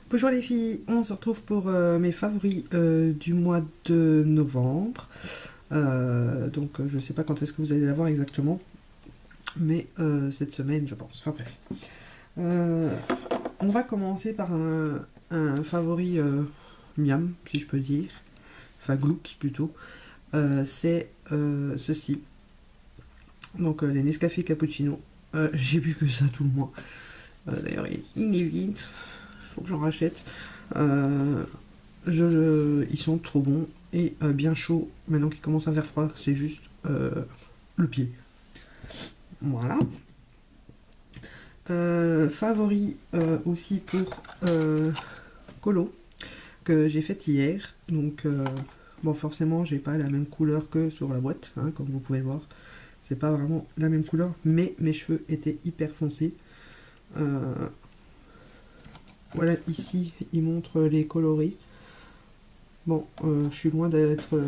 Bonjour les filles, on se retrouve pour mes favoris du mois de novembre. Je sais pas quand est-ce que vous allez la voir exactement, mais cette semaine je pense. Enfin bref. Euh, on va commencer par un favori miam, si je peux dire. Enfin gloops plutôt. C'est ceci. Donc les Nescafé Cappuccino. J'ai bu que ça tout le mois. D'ailleurs il est vide. Faut que j'en rachète. Euh, ils sont trop bons et bien chauds. Maintenant qu'ils commencent à faire froid, c'est juste le pied. Voilà. Favori aussi pour Colo que j'ai fait hier. Donc bon, forcément, j'ai pas la même couleur que sur la boîte, hein, comme vous pouvez voir. C'est pas vraiment la même couleur, mais mes cheveux étaient hyper foncés. Voilà, ici, il montre les coloris. Bon, je suis loin d'être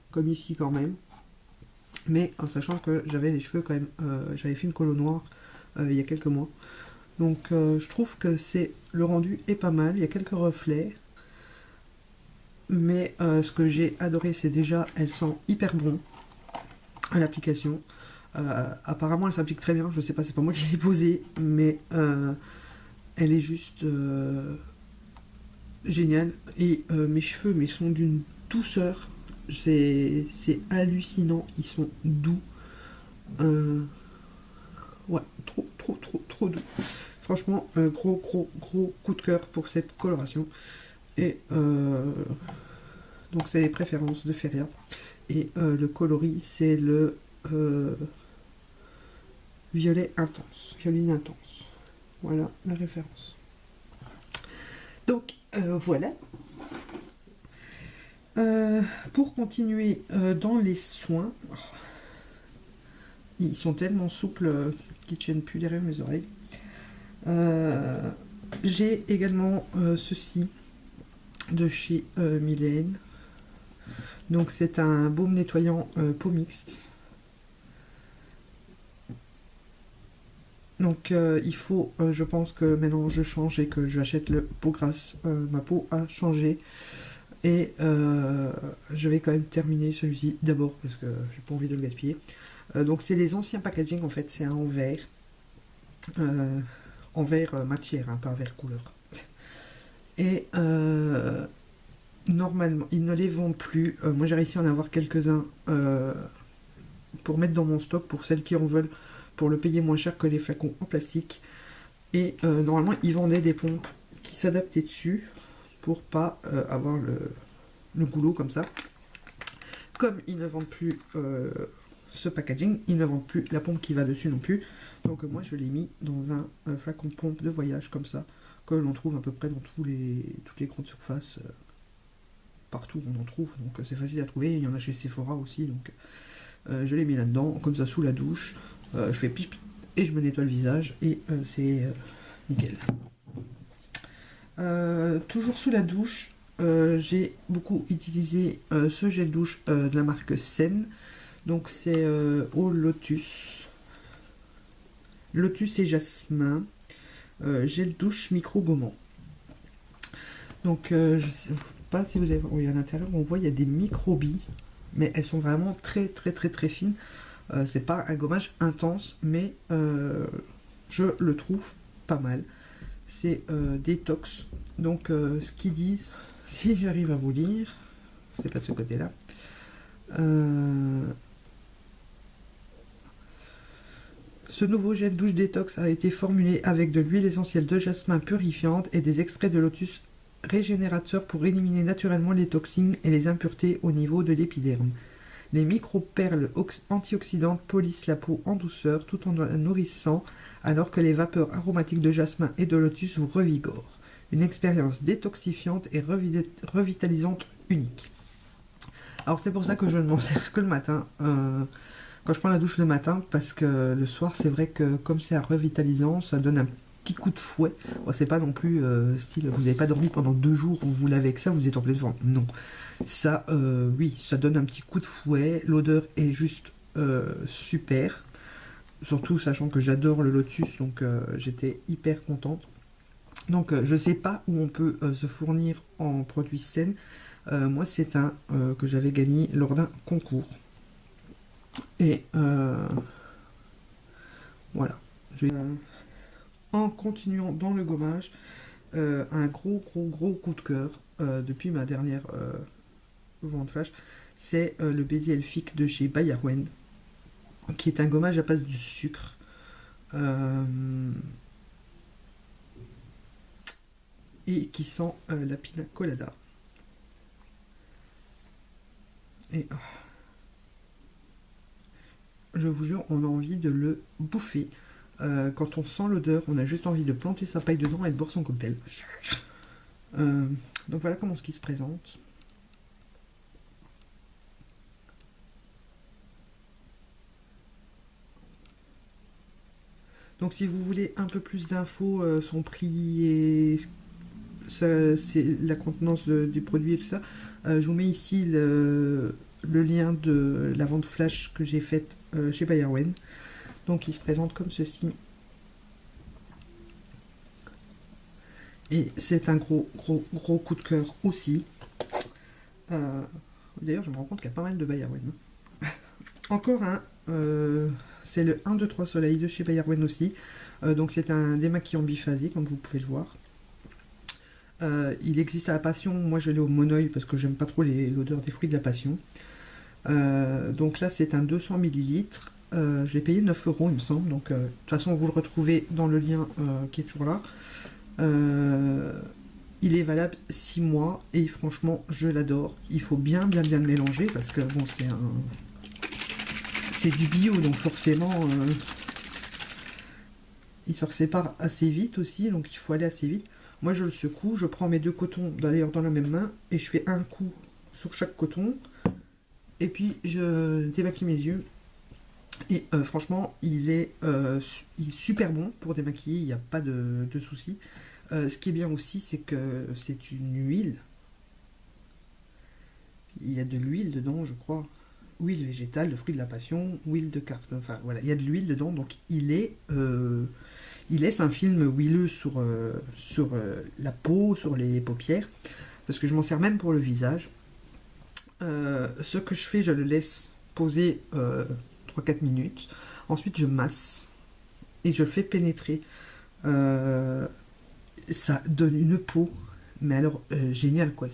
comme ici quand même. Mais en sachant que j'avais les cheveux quand même, j'avais fait une colo noire il y a quelques mois. Donc je trouve que le rendu est pas mal, il y a quelques reflets. Mais ce que j'ai adoré, c'est déjà, elles sont hyper bon à l'application. Apparemment, elle s'applique très bien, je sais pas, c'est pas moi qui l'ai posée, mais elle est juste géniale. Et mes cheveux mais sont d'une douceur, c'est hallucinant, ils sont doux. Ouais, trop doux. Franchement, gros coup de cœur pour cette coloration. Et donc c'est les préférences de Feria. Et le coloris, c'est le violet intense, violine intense. Voilà la référence. Donc voilà. Pour continuer dans les soins, ils sont tellement souples qu'ils ne tiennent plus derrière mes oreilles. J'ai également ceci de chez Mylène. Donc c'est un baume nettoyant peau mixte. Donc il faut, je pense que maintenant je change et que j'achète le peau grasse. Ma peau a changé. Et je vais quand même terminer celui-ci d'abord parce que j'ai pas envie de le gaspiller. Donc c'est les anciens packaging en fait, c'est un en verre. En verre matière, hein, pas en verre couleur. Et normalement, ils ne les vendent plus. Moi j'ai réussi à en avoir quelques-uns pour mettre dans mon stock pour celles qui en veulent, pour le payer moins cher que les flacons en plastique. Et normalement ils vendaient des pompes qui s'adaptaient dessus pour pas avoir le goulot comme ça. Comme ils ne vendent plus ce packaging, ils ne vendent plus la pompe qui va dessus non plus. Donc moi je l'ai mis dans un flacon pompe de voyage comme ça, que l'on trouve à peu près dans toutes les grandes surfaces. Partout on en trouve, donc c'est facile à trouver. Il y en a chez Sephora aussi, donc je l'ai mis là-dedans, comme ça sous la douche. Je fais pipi et je me nettoie le visage et c'est nickel. Toujours sous la douche, j'ai beaucoup utilisé ce gel douche de la marque Sen. Donc c'est au lotus. Lotus et jasmin. Gel douche micro gommant. Donc je sais pas si vous avez... Oui, à l'intérieur on voit il y a des microbilles. Mais elles sont vraiment très fines. C'est pas un gommage intense, mais je le trouve pas mal. C'est détox. Donc ce qu'ils disent, si j'arrive à vous lire, c'est pas de ce côté-là. Ce nouveau gel douche détox a été formulé avec de l'huile essentielle de jasmin purifiante et des extraits de lotus régénérateurs pour éliminer naturellement les toxines et les impuretés au niveau de l'épiderme. Les micro-perles antioxydantes polissent la peau en douceur tout en la nourrissant, alors que les vapeurs aromatiques de jasmin et de lotus vous revigorent. Une expérience détoxifiante et revitalisante unique. Alors c'est pour ça que je ne m'en sers que le matin, quand je prends la douche le matin, parce que le soir c'est vrai que comme c'est un revitalisant, ça donne un petit coup de fouet. Bon, c'est pas non plus style vous n'avez pas dormi pendant 2 jours, vous lavez avec ça, vous êtes en pleine forme. Non. Ça, oui, ça donne un petit coup de fouet. L'odeur est juste super. Surtout sachant que j'adore le lotus, donc j'étais hyper contente. Donc je sais pas où on peut se fournir en produits sains. Moi c'est un que j'avais gagné lors d'un concours. Et voilà. En continuant dans le gommage, un gros coup de cœur depuis ma dernière vente flash, c'est le baiser elfique de chez Bayerwen, qui est un gommage à base de sucre. Et qui sent la pina colada. Et je vous jure, on a envie de le bouffer. Quand on sent l'odeur, on a juste envie de planter sa paille dedans et de boire son cocktail. Donc voilà comment ce qui se présente. Donc si vous voulez un peu plus d'infos, son prix et c'est la contenance du produit et tout ça, je vous mets ici le lien de la vente flash que j'ai faite chez Bayerwen. Donc il se présente comme ceci. Et c'est un gros coup de cœur aussi. D'ailleurs, je me rends compte qu'il y a pas mal de Bayerwen. Encore un, c'est le 1, 2, 3 Soleil de chez Bayerwen aussi. Donc c'est un démaquillant biphasé, comme vous pouvez le voir. Il existe à la passion, moi je l'ai au monoeil parce que j'aime pas trop l'odeur des fruits de la passion. Donc là c'est un 200 ml. Je l'ai payé 9 € il me semble. Donc de toute façon vous le retrouvez dans le lien qui est toujours là. Il est valable 6 mois et franchement je l'adore. Il faut bien le mélanger parce que bon c'est du bio donc forcément il se sépare assez vite aussi, donc il faut aller assez vite. Moi je le secoue, je prends mes deux cotons d'ailleurs dans la même main et je fais un coup sur chaque coton et puis je démaquille mes yeux. Et franchement il est super bon pour démaquiller, il n'y a pas de souci. Ce qui est bien aussi c'est que c'est une huile. Il y a de l'huile dedans je crois. Huile végétale, de fruits de la passion, huile de carte. Enfin voilà, il y a de l'huile dedans donc il laisse un film huileux sur la peau, sur les paupières, parce que je m'en sers même pour le visage. Ce que je fais, je le laisse poser 3-4 minutes. Ensuite, je masse et je le fais pénétrer. Ça donne une peau, mais alors génial quoi.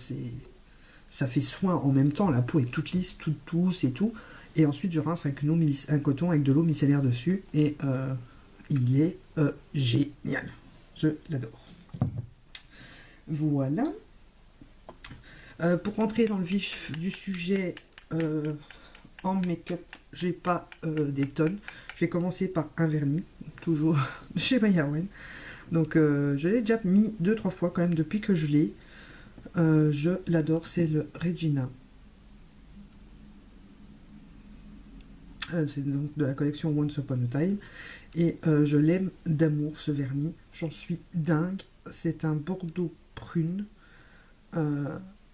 Ça fait soin en même temps. La peau est toute lisse, toute douce et tout. Et ensuite, je rince avec un coton avec de l'eau micellaire dessus et il est génial. Je l'adore. Voilà. Pour rentrer dans le vif du sujet, en make-up, j'ai pas des tonnes. Je vais commencer par un vernis, toujours chez Bayerwen. Donc je l'ai déjà mis 2-3 fois quand même depuis que je l'ai. Je l'adore, c'est le Regina. C'est donc de la collection Once Upon a Time. Et je l'aime d'amour ce vernis. J'en suis dingue. C'est un bordeaux prune.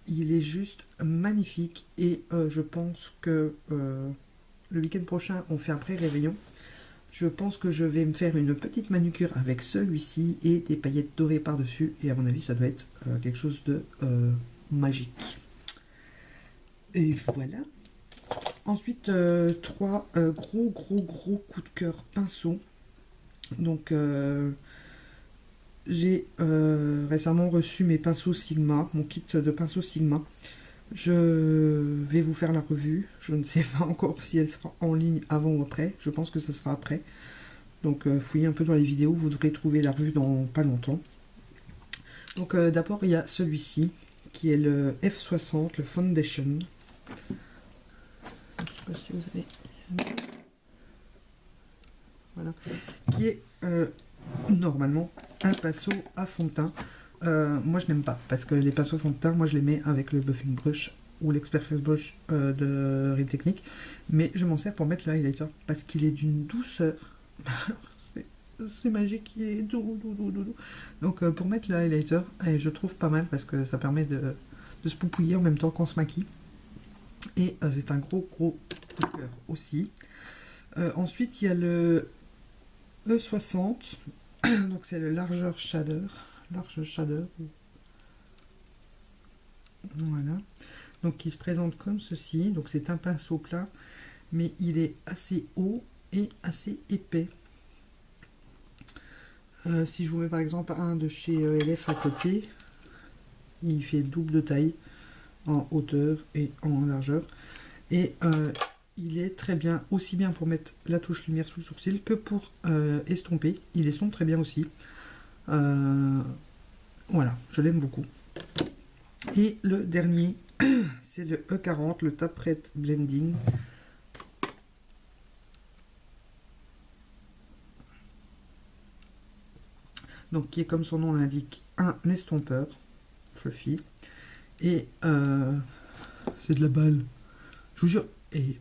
Il est juste magnifique. Et je pense que le week-end prochain, on fait un pré-réveillon. Je pense que je vais me faire une petite manucure avec celui-ci et des paillettes dorées par-dessus. Et à mon avis, ça doit être quelque chose de magique. Et voilà. Ensuite, 3 gros coups de cœur pinceaux. Donc, j'ai récemment reçu mes pinceaux Sigma, mon kit de pinceaux Sigma. Je vais vous faire la revue. Je ne sais pas encore si elle sera en ligne avant ou après. Je pense que ça sera après. Donc, fouillez un peu dans les vidéos. Vous devrez trouver la revue dans pas longtemps. Donc, d'abord, il y a celui-ci qui est le F60, le Foundation. Je sais pas si vous avez... Voilà. Qui est normalement un pinceau à fond de teint. Moi je n'aime pas parce que les pinceaux fond de teint, moi je les mets avec le buffing brush ou l'expert face brush de Real Technique, mais je m'en sers pour mettre le highlighter parce qu'il est d'une douceur. C'est magique, il est doux. Donc pour mettre le highlighter, je trouve pas mal parce que ça permet de se poupouiller en même temps qu'on se maquille. Et c'est un gros coup de cœur aussi. Ensuite il y a le E60, donc c'est le largeur shader, Large Shadow. Voilà. Donc il se présente comme ceci. Donc c'est un pinceau plat, mais il est assez haut et assez épais. Si je vous mets par exemple un de chez LF à côté, il fait double de taille en hauteur et en largeur. Et il est très bien, aussi bien pour mettre la touche lumière sous le sourcil que pour estomper. Il estompe très bien aussi. Voilà, je l'aime beaucoup. Et le dernier, c'est le E40, le Tapret Blending. Donc qui est, comme son nom l'indique, un estompeur fluffy. Et c'est de la balle, je vous jure. Et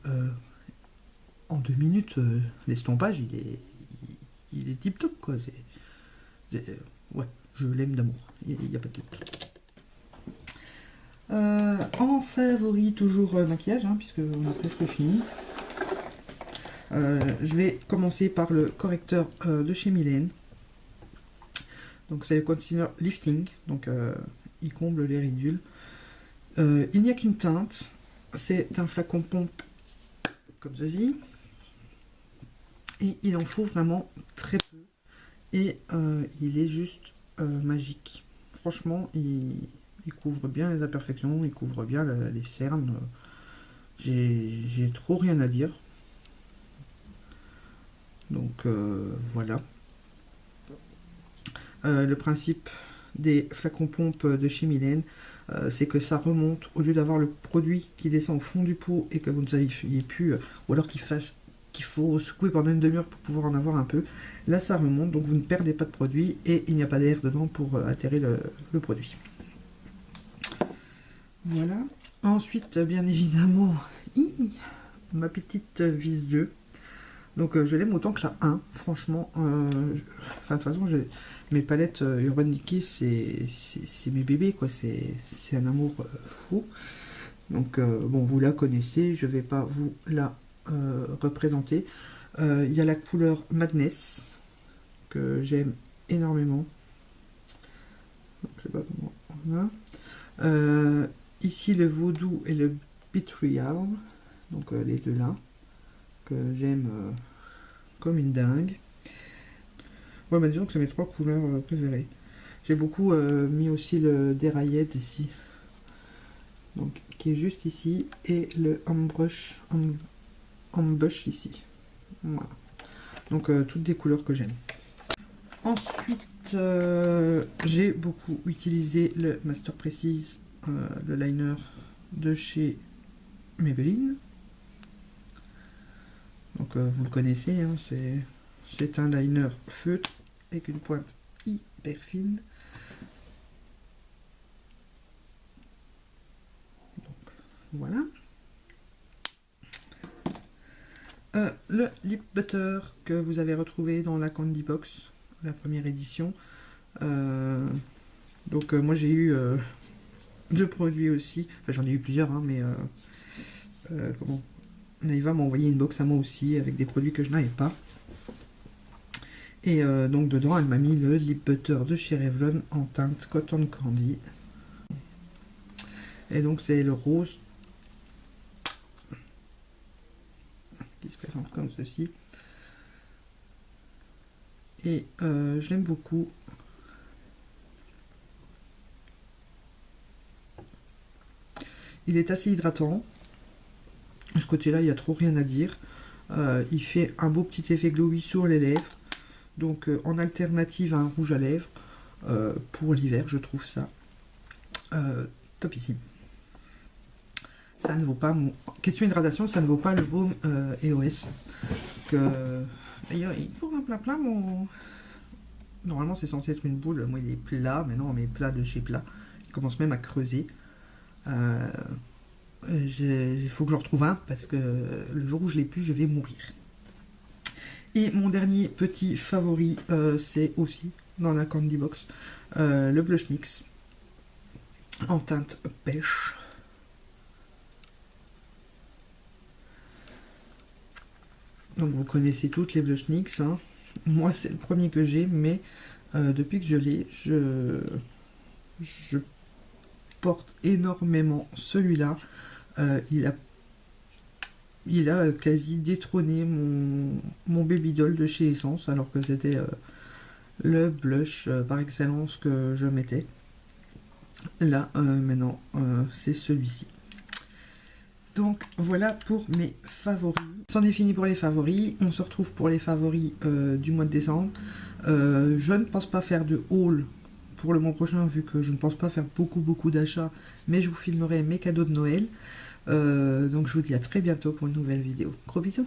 en 2 minutes, l'estompage il est tip top quoi. Ouais, je l'aime d'amour, il n'y a pas de doute. En favori, toujours maquillage, hein, puisque on a presque fini. Je vais commencer par le correcteur de chez Mylène. Donc c'est le concealer lifting, donc il comble les ridules. Il n'y a qu'une teinte, c'est un flacon pompe comme ceci. Et il en faut vraiment très peu. Et il est juste magique. Franchement, il couvre bien les imperfections, il couvre bien les cernes. J'ai trop rien à dire. Donc voilà. Le principe des flacons pompes de chez Mylène, c'est que ça remonte, au lieu d'avoir le produit qui descend au fond du pot et que vous ne saviez plus, ou alors qu'il faut secouer pendant une demi-heure pour pouvoir en avoir un peu. Là ça remonte, donc vous ne perdez pas de produit et il n'y a pas d'air dedans pour atterrir le produit. Voilà. Ensuite, bien évidemment, ma petite vis 2. Donc je l'aime autant que la 1, franchement. De toute façon, mes palettes Urban Decay, c'est mes bébés, quoi. C'est un amour fou. Donc bon, vous la connaissez, je vais pas vous la représenter. Il y a la couleur Madness, que j'aime énormément. Donc, je sais pas comment on a. Ici, le Voodoo et le Betrayal, donc les deux là, que j'aime comme une dingue. Ouais, bah disons que c'est mes 3 couleurs préférées. J'ai beaucoup mis aussi le Déraillette ici, donc qui est juste ici, et le Ambush ici. Voilà. Donc toutes des couleurs que j'aime. Ensuite, j'ai beaucoup utilisé le Master Precise, le liner de chez Maybelline. Donc vous le connaissez, hein, c'est un liner feutre avec une pointe hyper fine. Donc voilà. Le lip butter que vous avez retrouvé dans la Candy Box, la première édition. Donc moi j'ai eu 2 produits aussi, enfin j'en ai eu plusieurs, hein, mais comment Naïva m'a envoyé une box à moi aussi avec des produits que je n'avais pas. Et donc dedans elle m'a mis le lip butter de chez Revlon en teinte Cotton Candy. Et donc c'est le rose qui se présente comme ceci. Et je l'aime beaucoup. Il est assez hydratant. De ce côté là il n'y a trop rien à dire. Il fait un beau petit effet glowy sur les lèvres. Donc en alternative à un rouge à lèvres, pour l'hiver je trouve ça topissime. Ça ne vaut pas mon... Question hydratation, ça ne vaut pas le baume EOS. D'ailleurs il faut un plat mon... Normalement c'est censé être une boule, moi il est plat, mais non, mais plat de chez plat. Il commence même à creuser. Il faut que je retrouve un parce que le jour où je l'ai plus je vais mourir. Et mon dernier petit favori, c'est aussi dans la Candy Box, le blush NYX en teinte pêche. Donc vous connaissez toutes les blush NYX, hein. Moi c'est le premier que j'ai, mais depuis que je l'ai, je porte énormément celui-là. Il a quasi détrôné mon Baby Doll de chez Essence, alors que c'était le blush par excellence que je mettais. Là, maintenant, c'est celui-ci. Donc voilà pour mes favoris. C'en est fini pour les favoris. On se retrouve pour les favoris du mois de décembre. Je ne pense pas faire de haul pour le mois prochain, vu que je ne pense pas faire beaucoup d'achats, mais je vous filmerai mes cadeaux de Noël. Donc je vous dis à très bientôt pour une nouvelle vidéo. Gros bisous.